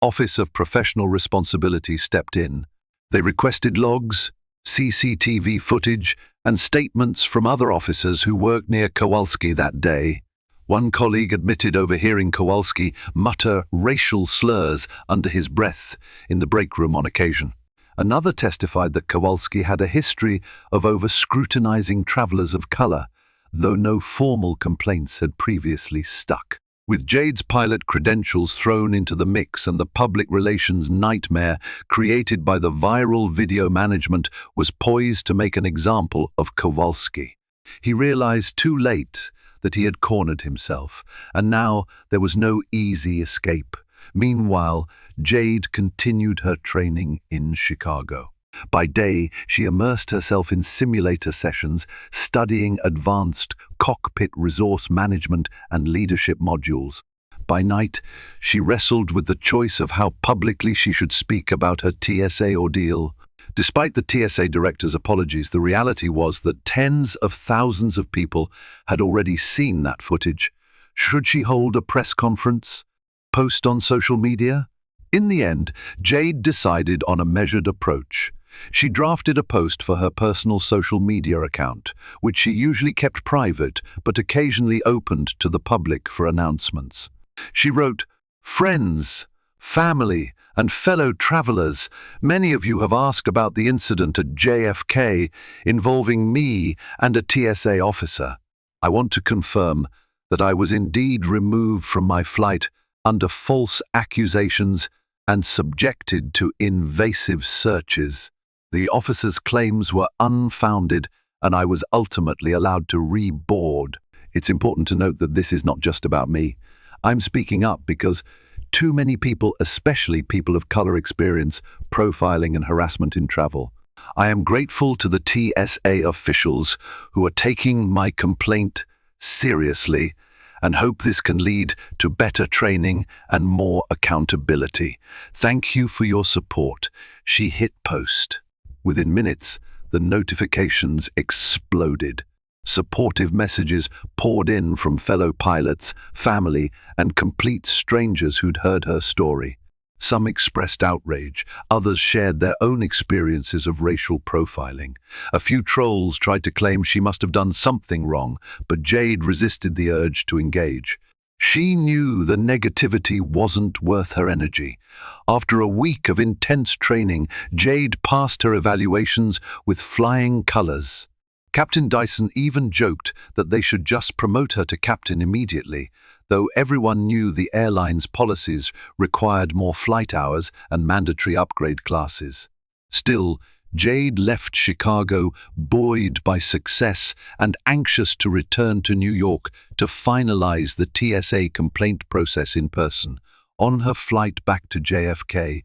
Office of Professional Responsibility stepped in. They requested logs, CCTV footage, and statements from other officers who worked near Kowalski that day. One colleague admitted overhearing Kowalski mutter racial slurs under his breath in the break room on occasion. Another testified that Kowalski had a history of over-scrutinizing travelers of color, though no formal complaints had previously stuck. With Jade's pilot credentials thrown into the mix and the public relations nightmare created by the viral video management was poised to make an example of Kowalski. He realized too late that he had cornered himself, and now there was no easy escape. Meanwhile, Jade continued her training in Chicago. By day, she immersed herself in simulator sessions, studying advanced cockpit resource management and leadership modules. By night, she wrestled with the choice of how publicly she should speak about her TSA ordeal. Despite the TSA director's apologies, the reality was that tens of thousands of people had already seen that footage. Should she hold a press conference? Post on social media? In the end, Jade decided on a measured approach. She drafted a post for her personal social media account, which she usually kept private but occasionally opened to the public for announcements. She wrote, "Friends, family, and fellow travelers, many of you have asked about the incident at JFK involving me and a TSA officer. I want to confirm that I was indeed removed from my flight under false accusations and subjected to invasive searches. The officer's claims were unfounded, and I was ultimately allowed to reboard." It's important to note that this is not just about me. I'm speaking up because too many people, especially people of color, experience profiling and harassment in travel. I am grateful to the TSA officials who are taking my complaint seriously and hope this can lead to better training and more accountability. Thank you for your support. She hit post. Within minutes, the notifications exploded. Supportive messages poured in from fellow pilots, family, and complete strangers who'd heard her story. Some expressed outrage, others shared their own experiences of racial profiling. A few trolls tried to claim she must have done something wrong, but Jade resisted the urge to engage. She knew the negativity wasn't worth her energy. After a week of intense training, Jade passed her evaluations with flying colors. Captain Dyson even joked that they should just promote her to captain immediately, though everyone knew the airline's policies required more flight hours and mandatory upgrade classes. Still, Jade left Chicago buoyed by success and anxious to return to New York to finalize the TSA complaint process in person. On her flight back to JFK,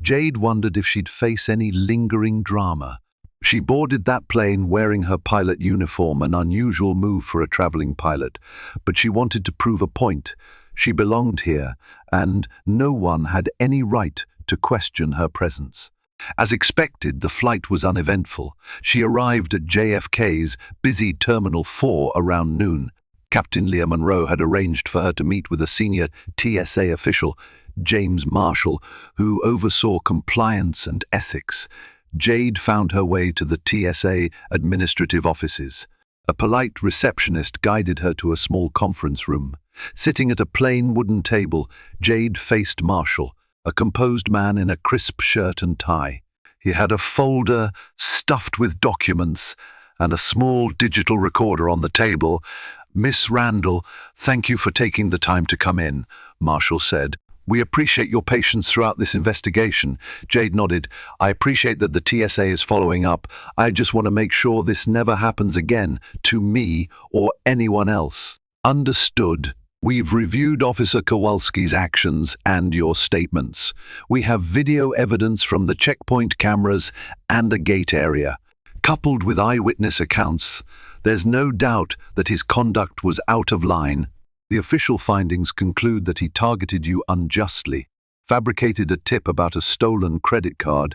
Jade wondered if she'd face any lingering drama. She boarded that plane wearing her pilot uniform, an unusual move for a traveling pilot, but she wanted to prove a point. She belonged here, and no one had any right to question her presence. As expected, the flight was uneventful. She arrived at JFK's busy Terminal 4 around noon. Captain Leah Monroe had arranged for her to meet with a senior TSA official, James Marshall, who oversaw compliance and ethics. Jade found her way to the TSA administrative offices. A polite receptionist guided her to a small conference room. Sitting at a plain wooden table, Jade faced Marshall, a composed man in a crisp shirt and tie. He had a folder stuffed with documents and a small digital recorder on the table. "Miss Randall, thank you for taking the time to come in," Marshall said. "We appreciate your patience throughout this investigation." Jade nodded. "I appreciate that the TSA is following up. I just want to make sure this never happens again to me or anyone else." "Understood. We've reviewed Officer Kowalski's actions and your statements. We have video evidence from the checkpoint cameras and the gate area. Coupled with eyewitness accounts, there's no doubt that his conduct was out of line. The official findings conclude that he targeted you unjustly, fabricated a tip about a stolen credit card,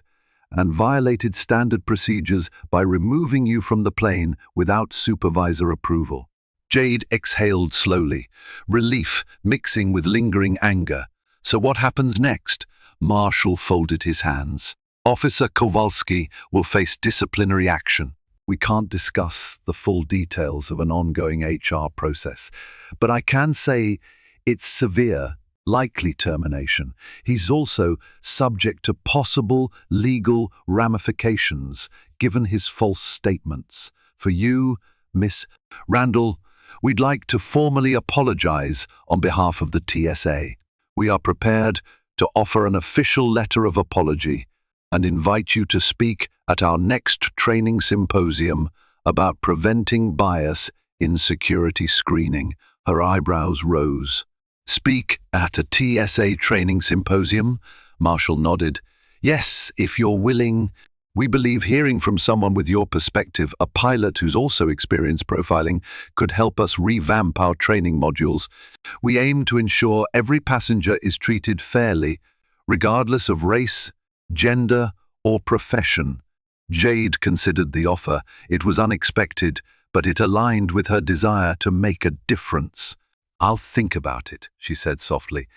and violated standard procedures by removing you from the plane without supervisor approval." Jade exhaled slowly, relief mixing with lingering anger. "So what happens next?" Marshall folded his hands. "Officer Kowalski will face disciplinary action. We can't discuss the full details of an ongoing HR process, but I can say it's severe, likely termination. He's also subject to possible legal ramifications given his false statements. For you, Miss Randall, we'd like to formally apologize on behalf of the TSA. We are prepared to offer an official letter of apology and invite you to speak at our next training symposium about preventing bias in security screening." Her eyebrows rose. "Speak at a TSA training symposium?" Marshall nodded. "Yes, if you're willing. We believe hearing from someone with your perspective, a pilot who's also experienced profiling, could help us revamp our training modules. We aim to ensure every passenger is treated fairly, regardless of race, gender, or profession." Jade considered the offer. It was unexpected, but it aligned with her desire to make a difference. "I'll think about it," she said softly.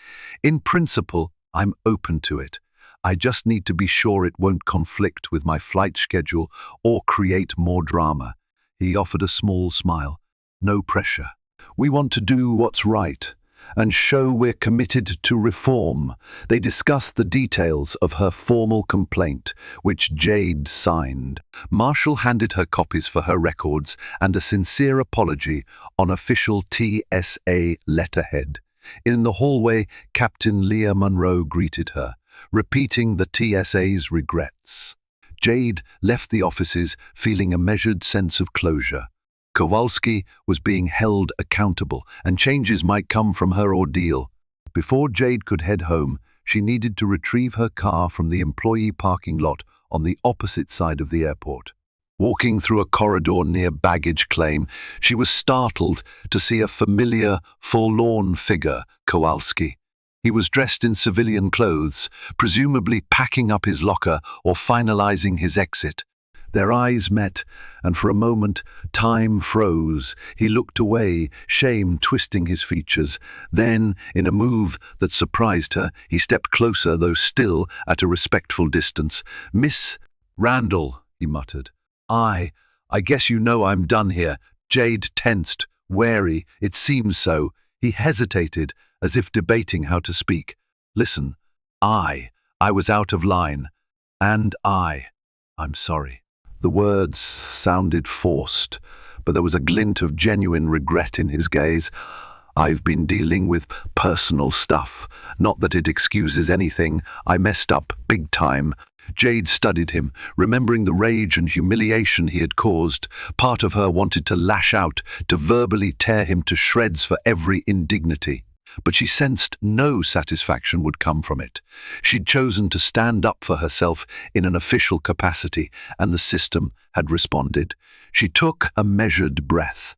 "In principle, I'm open to it. I just need to be sure it won't conflict with my flight schedule or create more drama." He offered a small smile. "No pressure. We want to do what's right and show we're committed to reform." They discussed the details of her formal complaint, which Jade signed. Marshall handed her copies for her records and a sincere apology on official TSA letterhead. In the hallway, Captain Leah Monroe greeted her, repeating the TSA's regrets. Jade left the offices feeling a measured sense of closure. Kowalski was being held accountable, and changes might come from her ordeal. Before Jade could head home, she needed to retrieve her car from the employee parking lot on the opposite side of the airport. Walking through a corridor near baggage claim, she was startled to see a familiar, forlorn figure, Kowalski. He was dressed in civilian clothes, presumably packing up his locker or finalizing his exit. Their eyes met, and for a moment, time froze. He looked away, shame twisting his features. Then, in a move that surprised her, he stepped closer, though still at a respectful distance. "Miss Randall," he muttered. I guess you know I'm done here." Jade tensed, wary. It seemed so. He hesitated, as if debating how to speak. "Listen, I was out of line. And I'm sorry." The words sounded forced, but there was a glint of genuine regret in his gaze. "I've been dealing with personal stuff. Not that it excuses anything. I messed up big time." Jade studied him, remembering the rage and humiliation he had caused. Part of her wanted to lash out, to verbally tear him to shreds for every indignity. But she sensed no satisfaction would come from it. She'd chosen to stand up for herself in an official capacity, and the system had responded. She took a measured breath.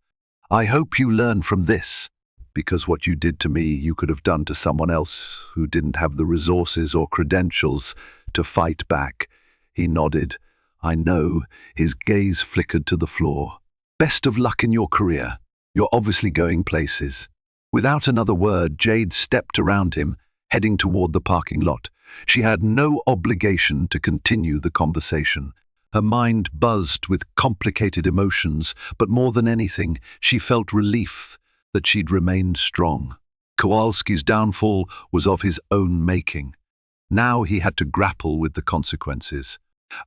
"I hope you learn from this, because what you did to me you could have done to someone else who didn't have the resources or credentials to fight back." He nodded. "I know." His gaze flickered to the floor. "Best of luck in your career. You're obviously going places." Without another word, Jade stepped around him, heading toward the parking lot. She had no obligation to continue the conversation. Her mind buzzed with complicated emotions, but more than anything, she felt relief that she'd remained strong. Kowalski's downfall was of his own making. Now he had to grapple with the consequences.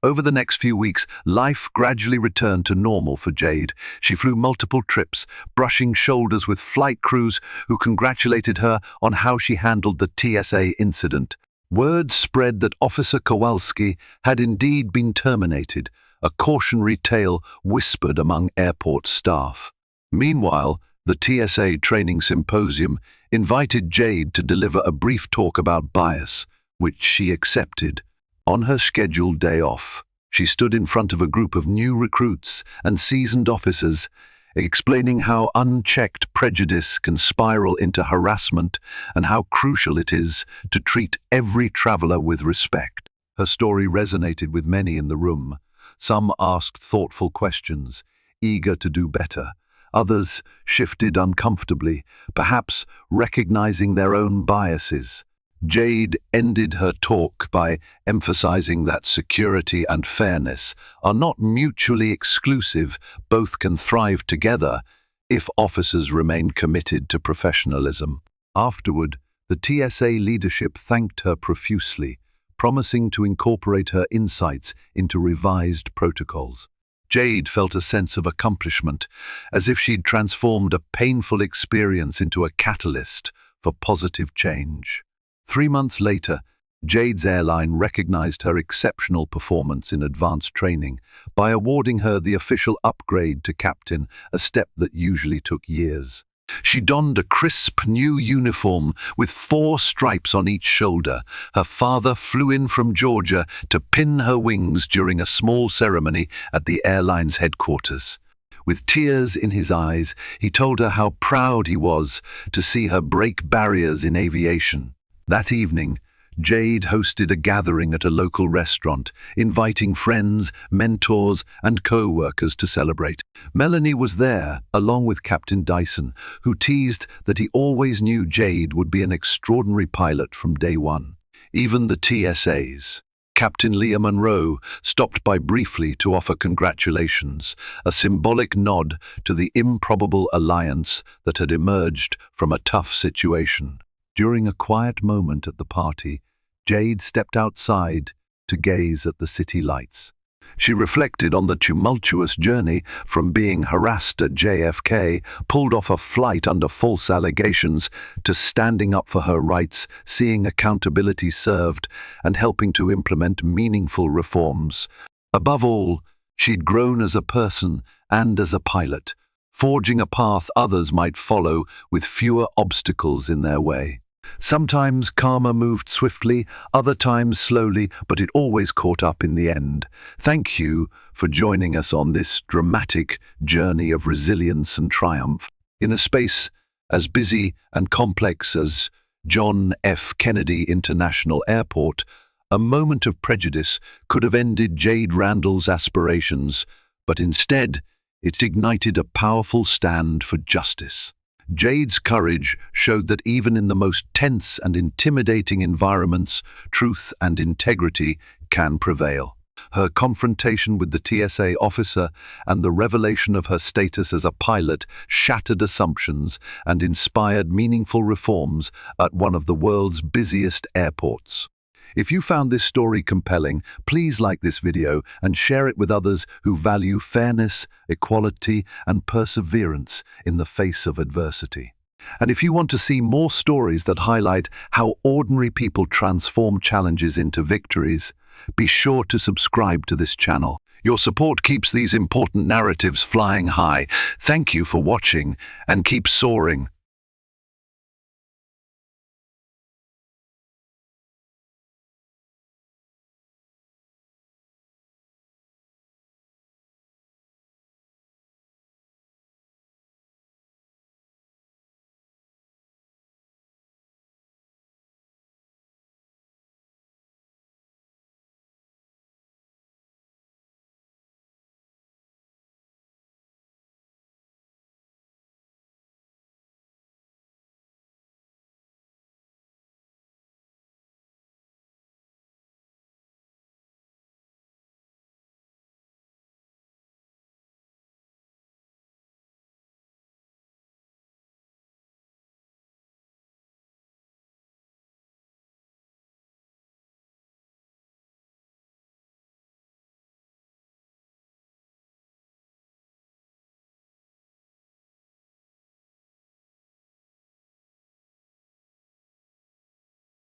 Over the next few weeks, life gradually returned to normal for Jade. She flew multiple trips, brushing shoulders with flight crews who congratulated her on how she handled the TSA incident. Word spread that Officer Kowalski had indeed been terminated, a cautionary tale whispered among airport staff. Meanwhile, the TSA training symposium invited Jade to deliver a brief talk about bias, which she accepted. On her scheduled day off, she stood in front of a group of new recruits and seasoned officers, explaining how unchecked prejudice can spiral into harassment and how crucial it is to treat every traveler with respect. Her story resonated with many in the room. Some asked thoughtful questions, eager to do better. Others shifted uncomfortably, perhaps recognizing their own biases. Jade ended her talk by emphasizing that security and fairness are not mutually exclusive. Both can thrive together if officers remain committed to professionalism. Afterward, the TSA leadership thanked her profusely, promising to incorporate her insights into revised protocols. Jade felt a sense of accomplishment, as if she'd transformed a painful experience into a catalyst for positive change. 3 months later, Jade's airline recognized her exceptional performance in advanced training by awarding her the official upgrade to captain, a step that usually took years. She donned a crisp new uniform with 4 stripes on each shoulder. Her father flew in from Georgia to pin her wings during a small ceremony at the airline's headquarters. With tears in his eyes, he told her how proud he was to see her break barriers in aviation. That evening, Jade hosted a gathering at a local restaurant, inviting friends, mentors, and co-workers to celebrate. Melanie was there, along with Captain Dyson, who teased that he always knew Jade would be an extraordinary pilot from day one. Even the TSAs. Captain Leah Monroe stopped by briefly to offer congratulations, a symbolic nod to the improbable alliance that had emerged from a tough situation. During a quiet moment at the party, Jade stepped outside to gaze at the city lights. She reflected on the tumultuous journey from being harassed at JFK, pulled off a flight under false allegations, to standing up for her rights, seeing accountability served, and helping to implement meaningful reforms. Above all, she'd grown as a person and as a pilot, forging a path others might follow with fewer obstacles in their way. Sometimes karma moved swiftly, other times slowly, but it always caught up in the end. Thank you for joining us on this dramatic journey of resilience and triumph. In a space as busy and complex as John F. Kennedy International Airport, A moment of prejudice could have ended Jade Randall's aspirations, but instead, it ignited a powerful stand for justice. Jade's courage showed that even in the most tense and intimidating environments, truth and integrity can prevail. Her confrontation with the TSA officer and the revelation of her status as a pilot shattered assumptions and inspired meaningful reforms at one of the world's busiest airports. If you found this story compelling, please like this video and share it with others who value fairness, equality, and perseverance in the face of adversity. And if you want to see more stories that highlight how ordinary people transform challenges into victories, be sure to subscribe to this channel. Your support keeps these important narratives flying high. Thank you for watching, and keep soaring.